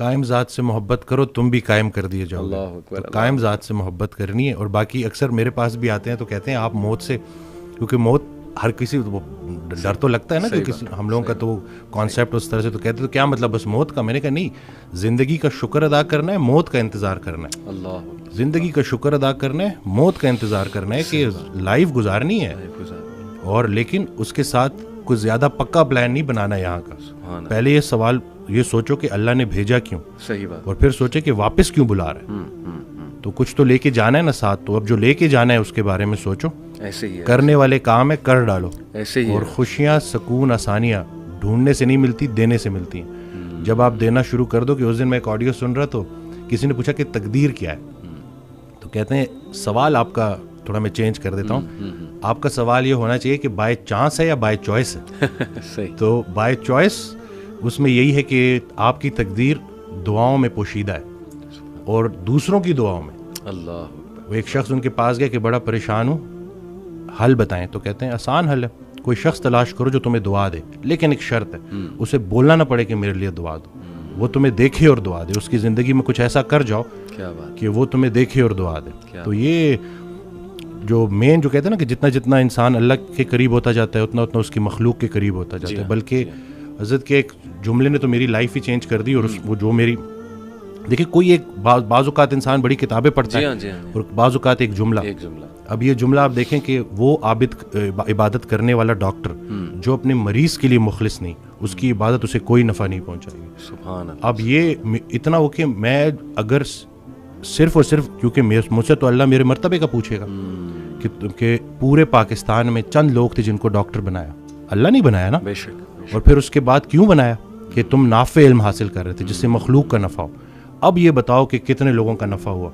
قائم ذات سے محبت کرو تم بھی قائم کر دیے جاؤ گے. تو قائم ذات سے محبت کرنی ہے. اور باقی اکثر میرے پاس بھی آتے ہیں تو کہتے ہیں آپ موت سے, کیونکہ موت ہر کسی ڈر تو لگتا ہے نا کہ کسی ہم لوگوں کا تو کانسیپٹ اس طرح سے, تو کہتے تو کیا مطلب بس موت کا. میں نے کہا نہیں, زندگی کا شکر ادا کرنا ہے, موت کا انتظار کرنا ہے. اللہ, زندگی کا شکر ادا کرنا ہے, موت کا انتظار کرنا ہے کہ لائف گزارنی ہے, اور لیکن اس کے ساتھ کوئی زیادہ پکا پلان نہیں بنانا ہے یہاں کا. پہلے یہ سوال یہ سوچو کہ اللہ نے بھیجا کیوں, صحیح بات, اور پھر سوچے کہ واپس کیوں بلا رہے ہیں. تو کچھ تو لے کے جانا ہے نا ساتھ, تو اب جو لے کے جانا ہے اس کے بارے میں سوچو. ایسے ہی کرنے والے کام ہے کر ڈالو. ایسے ہی, اور خوشیاں سکون آسانیاں ڈھونڈنے سے نہیں ملتی, دینے سے ملتی ہیں. جب آپ دینا شروع کر دو, کہ اس دن میں ایک آڈیو سن رہا تو کسی نے پوچھا کہ تقدیر کیا ہے, تو کہتے ہیں سوال آپ کا تھوڑا میں چینج کر دیتا ہوں, آپ کا سوال یہ ہونا چاہیے کہ بائی چانس ہے یا بائی چوائس ہے. تو بائی چوائس اس میں یہی ہے کہ آپ کی تقدیر دعاؤں میں پوشیدہ ہے اور دوسروں کی دعاؤں میں. اللہ, وہ ایک شخص ان کے پاس گیا کہ بڑا پریشان ہوں, حل بتائیں. تو کہتے ہیں آسان حل ہے, کوئی شخص تلاش کرو جو تمہیں دعا دے, لیکن ایک شرط ہے, اسے بولنا نہ پڑے کہ میرے لیے دعا دو, وہ تمہیں دیکھے اور دعا دے. اس کی زندگی میں کچھ ایسا کر جاؤ کہ وہ تمہیں دیکھے اور دعا دے. تو یہ جو مین جو کہتے ہیں نا کہ جتنا جتنا انسان اللہ کے قریب ہوتا جاتا ہے اتنا اتنا اس کی مخلوق کے قریب ہوتا جاتا ہے. بلکہ حضرت کے ایک جملے نے تو میری لائف ہی چینج کر دی. اور وہ جو میری دیکھیں, کوئی ایک بعض اوقات انسان بڑی کتابیں پڑھتا ہے اور بعض اوقات ایک جملہ. اب یہ جملہ آپ دیکھیں کہ وہ عبادت کرنے والا ڈاکٹر جو اپنے مریض کے لیے مخلص نہیں, اس کی عبادت اسے کوئی نفع نہیں پہنچائے گی. سبحان اللہ. اب یہ اتنا ہو کہ میں اگر صرف اور صرف کیونکہ مجھ سے تو اللہ میرے مرتبے کا پوچھے گا کہ پورے پاکستان میں چند لوگ تھے جن کو ڈاکٹر بنایا, اللہ نہیں بنایا نا. بے شک. اور پھر اس کے بعد کیوں بنایا کہ تم نافع علم حاصل کر رہے تھے جس سے مخلوق کا نفع ہو. اب یہ بتاؤ کہ کتنے لوگوں کا نفع ہوا.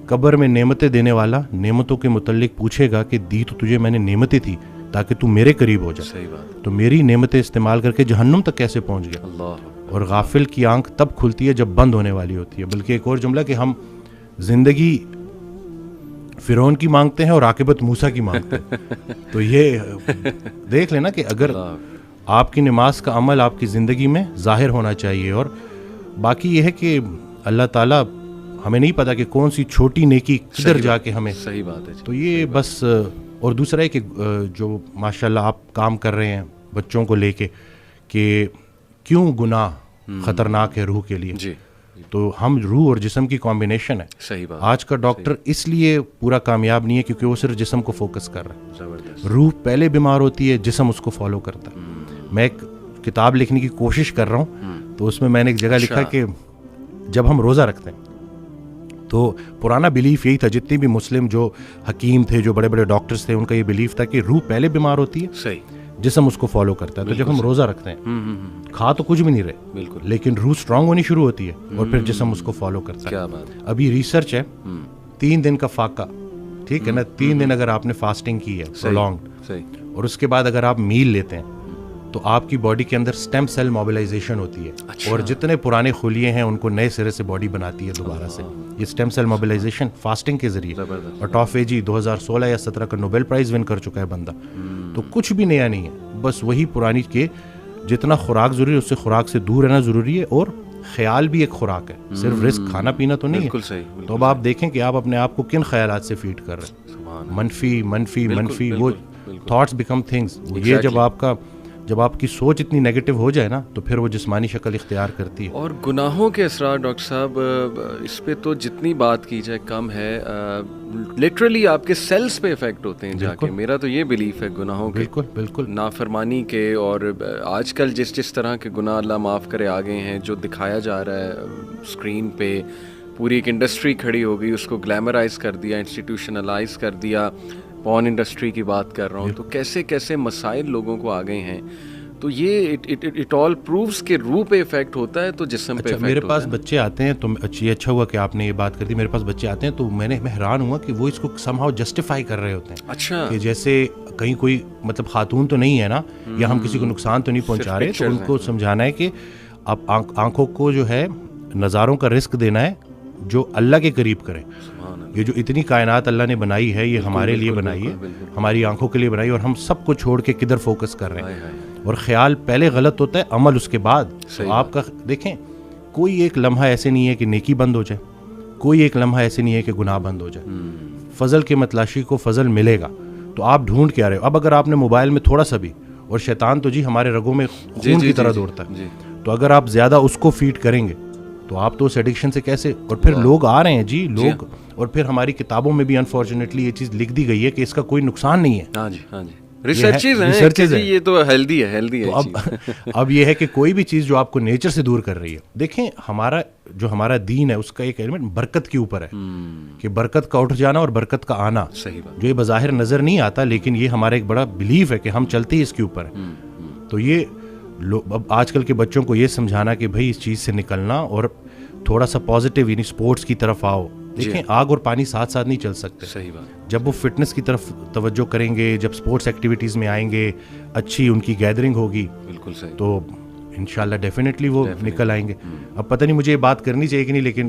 قبر میں نعمتیں دینے والا نعمتوں کے متعلق پوچھے گا کہ دی تو تجھے میں نے نعمتیں تھی تاکہ تو میرے قریب ہو جائے, تو میری نعمتیں استعمال کر کے جہنم تک کیسے پہنچ گیا. اور غافل کی آنکھ تب کھلتی ہے جب بند ہونے والی ہوتی ہے. بلکہ ایک اور جملہ کہ ہم زندگی فرعون کی مانگتے ہیں اور عاقبت موسیٰ کی مانگتے ہیں. تو یہ دیکھ لینا کہ اگر آپ کی نماز کا عمل آپ کی زندگی میں ظاہر ہونا چاہیے. اور باقی یہ ہے کہ اللہ تعالیٰ ہمیں نہیں پتا کہ کون سی چھوٹی نیکی کدھر جا کے ہمیں. صحیح بات ہے. تو یہ بس. اور دوسرا ہے کہ جو ماشاءاللہ آپ کام کر رہے ہیں بچوں کو لے کے کہ کیوں گناہ خطرناک ہے روح کے لیے. جی. تو ہم روح اور جسم کی کمبینیشن ہے. صحیح بات. آج کا ڈاکٹر اس لیے پورا کامیاب نہیں ہے کیونکہ وہ صرف جسم کو فوکس کر رہا ہے. روح پہلے بیمار ہوتی ہے, جسم اس کو فالو کرتا ہے. میں ایک کتاب لکھنے کی کوشش کر رہا ہوں, تو اس میں میں نے ایک جگہ لکھا کہ جب ہم روزہ رکھتے ہیں تو پرانا بلیف یہی تھا, جتنے بھی مسلم جو حکیم تھے, جو بڑے بڑے ڈاکٹرز تھے, ان کا یہ بلیف تھا کہ روح پہلے بیمار ہوتی ہے, صحیح, جسم اس کو فالو کرتا ہے. تو جب ہم روزہ رکھتے ہیں کھا تو کچھ بھی نہیں رہے, بالکل, لیکن روح اسٹرانگ ہونی شروع ہوتی ہے اور پھر جسم اس کو فالو کرتا ہے. ابھی ریسرچ ہے 3 دن کا فاقہ, ٹھیک ہے نا, 3 دن اگر آپ نے فاسٹنگ کی ہے پرولونگڈ, اور اس کے بعد اگر آپ میل لیتے ہیں تو آپ کی باڈی کے اندر سٹیم سیل موبلائزیشن ہوتی ہے. اور جتنے پرانے خلیے ہیں ان کو نئے سرے سے باڈی بناتی ہے دوبارہ سے. یہ سٹیم سیل موبلائزیشن فاسٹنگ کے ذریعے. اور ٹافیجی 2016 یا 17 کا نوبیل پرائز ون کر چکا ہے بندہ. تو کچھ بھی نیا نہیں ہے, بس وہی پرانی کے جتنا خوراک ضروری ہے اس سے خوراک سے دور رہنا ضروری ہے. اور خیال بھی ایک خوراک ہے, صرف رزق کھانا پینا تو نہیں ہے. تو اب آپ دیکھیں کہ آپ اپنے آپ کو کن خیالات سے فیڈ کر رہے ہیں. منفی منفی منفی, وہ تھاٹس بیکم تھنگس. یہ جب آپ کی سوچ اتنی نیگیٹو ہو جائے نا تو پھر وہ جسمانی شکل اختیار کرتی ہے. اور گناہوں کے اثرات ڈاکٹر صاحب, اس پہ تو جتنی بات کی جائے کم ہے. لٹرلی آپ کے سیلز پہ افیکٹ ہوتے ہیں جا کے. میرا تو یہ بلیف ہے گناہوں کے, بالکل بالکل, نافرمانی کے. اور آج کل جس طرح کے گناہ اللہ معاف کرے آ گئے ہیں, جو دکھایا جا رہا ہے اسکرین پہ, پوری ایک انڈسٹری کھڑی ہو گئی, اس کو گلیمرائز کر دیا, انسٹیٹیوشنلائز کر دیا. پورن انڈسٹری کی بات کر رہا ہوں. تو کیسے کیسے مسائل لوگوں کو آ گئے ہیں. تو یہ اٹ آل پرووز کہ روح پہ افیکٹ ہوتا ہے تو جسم پہ افیکٹ ہوتا ہے. میرے پاس بچے آتے ہیں, تو اچھا ہوا کہ آپ نے یہ بات کر دی. میرے پاس بچے آتے ہیں تو میں حیران ہوا کہ وہ اس کو سم ہاؤ جسٹیفائی کر رہے ہوتے ہیں. اچھا, کہ جیسے کہیں کوئی مطلب خاتون تو نہیں ہے نا, یا ہم کسی کو نقصان تو نہیں پہنچا رہے. تو ان کو سمجھانا ہے کہ اب آنکھوں کو جو ہے نظاروں کا رزق دینا ہے جو اللہ کے قریب کرے. یہ جو اتنی کائنات اللہ نے بنائی ہے یہ ہمارے لیے بنائی ہے, ہماری آنکھوں کے لیے بنائی, اور ہم سب کو چھوڑ کے کدھر فوکس کر رہے ہیں. اور خیال پہلے غلط ہوتا ہے, عمل اس کے بعد. تو آپ کا دیکھیں کوئی ایک لمحہ ایسے نہیں ہے کہ نیکی بند ہو جائے, کوئی ایک لمحہ ایسے نہیں ہے کہ گناہ بند ہو جائے. فضل کے متلاشی کو فضل ملے گا, تو آپ ڈھونڈ کے آ رہے ہو. اب اگر آپ نے موبائل میں تھوڑا سا بھی, اور شیطان تو جی ہمارے رگوں میں خون کی طرح دوڑتا ہے, تو اگر آپ زیادہ اس کو فیڈ کریں گے تو آپ تو اس ایڈکشن سے کیسے. اور پھر لوگ آ رہے ہیں جی, لوگ, اور پھر ہماری کتابوں میں بھی انفارچونیٹلی یہ چیز لکھ دی گئی ہے کہ اس کا کوئی نقصان نہیں ہے. ہاں جی, ہاں جی, ریسرچز ہیں, یہ تو ہیلدی ہے, ہیلدی ہے. اب یہ ہے کہ کوئی بھی چیز جو آپ کو نیچر سے دور کر رہی ہے, دیکھیں ہمارا دین ہے اس کا ایک ایلیمنٹ برکت کے اوپر ہے, کہ برکت کا اٹھ جانا اور برکت کا آنا, جو یہ بظاہر نظر نہیں آتا لیکن یہ ہمارا ایک بڑا بلیف ہے کہ ہم چلتے ہی اس کے اوپر ہے. تو یہ اب آج کل کے بچوں کو یہ سمجھانا کہ بھائی اس چیز سے نکلنا اور تھوڑا سا پازیٹیو, یعنی اسپورٹس کی طرف آؤ. دیکھیں آگ اور پانی ساتھ ساتھ نہیں چل سکتے. صحیح بات. جب وہ فٹنس کی طرف توجہ کریں گے, جب اسپورٹس ایکٹیویٹیز میں آئیں گے, اچھی ان کی گیدرنگ ہوگی, بالکل صحیح, تو انشاءاللہ ڈیفینیٹلی وہ نکل آئیں گے. اب پتہ نہیں مجھے یہ بات کرنی چاہیے کہ نہیں, لیکن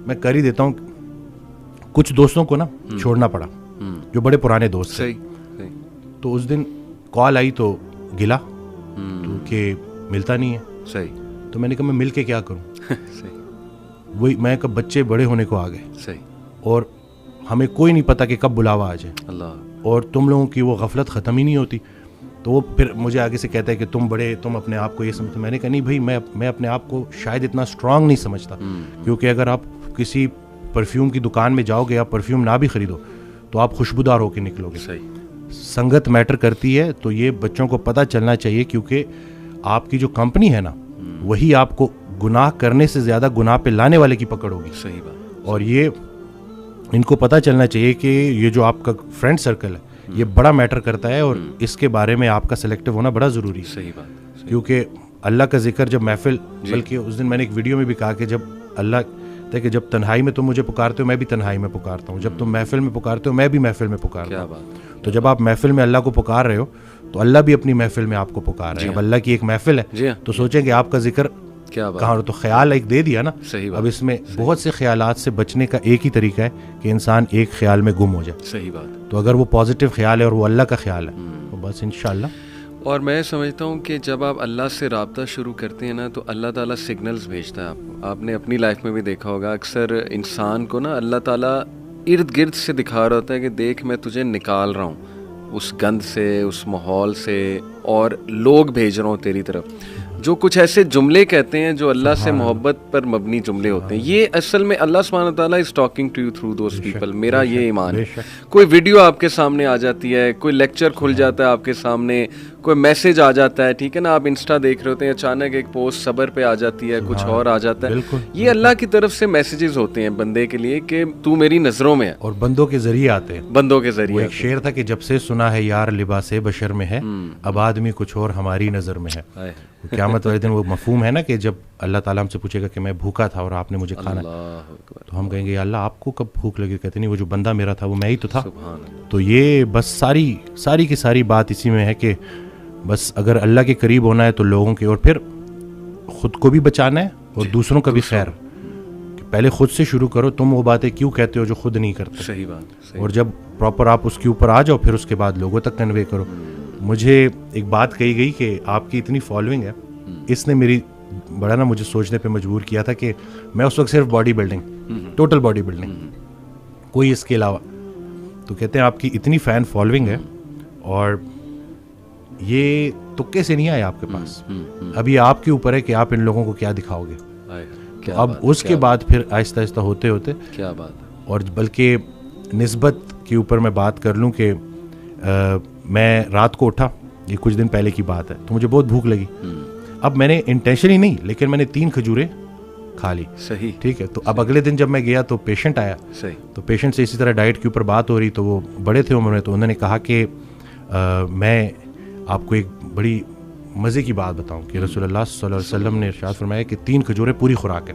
میں کر ہی دیتا ہوں. کچھ دوستوں کو نا چھوڑنا پڑا جو بڑے پرانے دوست تھے, تو اس دن کال آئی تو گلا تو کہ ملتا نہیں ہے. صحیح. تو میں نے کہا میں مل کے کیا کروں. وہی میں کہا بچے بڑے ہونے کو آ گئے. صحیح. اور ہمیں کوئی نہیں پتا کہ کب بلاوا آ جائے, اور تم لوگوں کی وہ غفلت ختم ہی نہیں ہوتی. تو وہ پھر مجھے آگے سے کہتا ہے کہ تم بڑے, تم اپنے آپ کو یہ سمجھتے. میں نے کہا نہیں بھائی, میں اپنے آپ کو شاید اتنا اسٹرانگ نہیں سمجھتا, کیونکہ اگر آپ کسی پرفیوم کی دکان میں جاؤ گے, آپ پرفیوم نہ بھی خریدو تو آپ خوشبودار ہو کے نکلو گے. صحیح. سنگت میٹر کرتی ہے, تو یہ بچوں کو پتہ چلنا چاہیے, کیونکہ آپ کی جو کمپنی ہے نا, وہی آپ کو گناہ کرنے سے زیادہ گناہ پہ لانے والے کی پکڑ ہوگی. صحیح بات. اور یہ ان کو پتہ چلنا چاہیے کہ یہ جو آپ کا فرینڈ سرکل ہے یہ بڑا میٹر کرتا ہے, اور اس کے بارے میں آپ کا سلیکٹیو ہونا بڑا ضروری ہے. صحیح بات. کیونکہ اللہ کا ذکر جب محفل, بلکہ اس دن میں نے ایک ویڈیو میں بھی کہا کہ جب اللہ کہتا ہے کہ جب تنہائی میں تم مجھے پکارتے ہو میں بھی تنہائی میں پکارتا ہوں, جب تم محفل میں پکارتے ہو میں بھی محفل میں پکارتا ہوں. تو جب آپ محفل میں اللہ کو پکار رہے ہو تو اللہ بھی اپنی محفل میں آپ کو پکار رہے ہیں. اب اللہ کی ایک محفل ہے, تو سوچیں کہ آپ کا ذکر کہاں, تو خیال ایک دے دیا نا. اب اس میں بہت سے خیالات سے بچنے کا ایک ہی طریقہ ہے کہ انسان ایک خیال میں گم ہو جائے. صحیح بات. تو اگر وہ پازیٹیو خیال ہے اور وہ اللہ کا خیال ہے تو بس انشاءاللہ. اور میں سمجھتا ہوں کہ جب آپ اللہ سے رابطہ شروع کرتے ہیں نا, تو اللہ تعالیٰ سگنلز بھیجتا ہے. آپ نے اپنی لائف میں بھی دیکھا ہوگا, اکثر انسان کو نا اللہ تعالیٰ ارد گرد سے دکھا رہا ہوتا ہے کہ دیکھ میں تجھے نکال رہا ہوں اس گند سے, اس ماحول سے, اور لوگ بھیج رہا ہوں تیری طرف. جو کچھ ایسے جملے کہتے ہیں جو اللہ سے محبت پر مبنی جملے ہوتے ہیں, یہ اصل میں اللہ سبحانہ تعالیٰ is talking to you through those people. میرا یہ ایمان ہے. کوئی ویڈیو آپ کے سامنے آ جاتی ہے, کوئی لیکچر کھل جاتا ہے آپ کے سامنے, کوئی میسج آ جاتا ہے, ٹھیک ہے نا, آپ انسٹا دیکھ رہے ہوتے ہیں, اچانک ایک پوسٹ صبر پہ آ جاتی ہے, کچھ اور آ جاتا ہے. یہ اللہ کی طرف سے میسیجز ہوتے ہیں بندے کے لیے کہ تو میری نظروں میں ہے, اور بندوں کے ذریعے آتے ہیں. بندوں کے ذریعے. ایک شعر تھا کہ جب سے سنا ہے یار لباس بشر میں ہے, اب آدمی کچھ اور ہماری نظر میں ہے. قیامت والے دن وہ مفہوم ہے نا کہ جب اللہ تعالیٰ ہم سے پوچھے گا کہ میں بھوکا تھا اور آپ نے مجھے کھانا, تو ہم کہیں گے یا اللہ آپ کو کب بھوک لگی. کہتے نہیں, وہ جو بندہ میرا تھا وہ میں ہی تو تھا. تو یہ بس ساری کی ساری بات اسی میں ہے کہ بس اگر اللہ کے قریب ہونا ہے تو لوگوں کے, اور پھر خود کو بھی بچانا ہے اور دوسروں کا بھی خیر. پہلے خود سے شروع کرو, تم وہ باتیں کیوں کہتے ہو جو خود نہیں کرتے. صحیح بات. اور جب پراپر آپ اس کے اوپر آ جاؤ پھر اس کے بعد لوگوں تک کنوے کرو. مجھے ایک بات کہی گئی کہ آپ کی اتنی فالوئنگ ہے, اس نے میری بڑا نا مجھے سوچنے پہ مجبور کیا تھا کہ میں اس وقت صرف body building, total body building, کوئی اس کے علاوہ. تو کہتے ہیں آپ کی اتنی فین فالوئنگ ہے اور یہ تکے سے نہیں آئے آپ کے پاس, اب یہ آپ کے اوپر ہے کہ آپ ان لوگوں کو کیا دکھاؤ گے. تو اب اس کے بعد پھر آہستہ آہستہ ہوتے ہوتے کیا بات ہے. اور بلکہ نسبت کے اوپر میں بات کر لوں کہ میں رات کو اٹھا, یہ کچھ دن پہلے کی بات ہے, تو مجھے بہت بھوک لگی. اب میں نے انٹینشنلی نہیں, لیکن میں نے 3 کھجوریں کھا لی. صحیح. ٹھیک ہے. تو اب اگلے دن جب میں گیا تو پیشنٹ آیا. صحیح. تو پیشنٹ سے اسی طرح ڈائٹ کے اوپر بات ہو رہی, تو وہ بڑے تھے عمر میں, تو انہوں نے کہا کہ میں آپ کو ایک بڑی مزے کی بات بتاؤں کہ رسول اللہ صلی اللہ علیہ وسلم نے ارشاد فرمایا کہ 3 کھجوریں پوری خوراک ہے.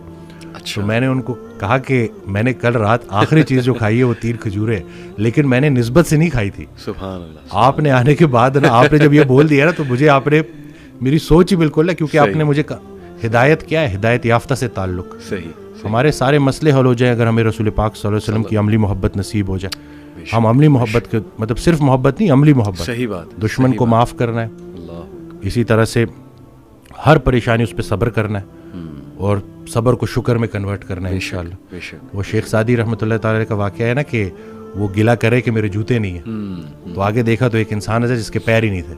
تو میں نے ان کو کہا کہ میں نے کل رات آخری چیز جو کھائی ہے وہ 3 کھجوریں, لیکن میں نے نسبت سے نہیں کھائی تھی. سبحان اللہ. آپ نے آنے کے بعد نا, آپ نے جب یہ بول دیا نا, تو مجھے آپ نے میری سوچ ہی بالکل ہے, کیونکہ آپ نے مجھے ہدایت کیا ہے, ہدایت یافتہ سے تعلق. صحیح. ہمارے سارے مسئلے حل ہو جائیں اگر ہمیں رسول پاک صلی اللہ علیہ وسلم کی عملی محبت نصیب ہو جائے. ہم عملی محبت کے مطلب صرف محبت نہیں, عملی محبت. صحیح بات. دشمن کو معاف کرنا ہے, اسی طرح سے ہر پریشانی اس پہ صبر کرنا ہے, اور صبر کو شکر میں کنورٹ کرنا ہے انشاءاللہ. وہ شیخ سعدی رحمۃ اللہ تعالی کا واقعہ ہے نا کہ وہ گلا کرے کہ میرے جوتے نہیں ہیں, تو آگے دیکھا تو ایک انسان ہے جس کے پیر ہی نہیں تھے.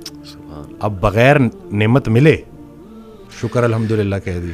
اب بغیر نعمت ملے شکر الحمدللہ کہہ دی.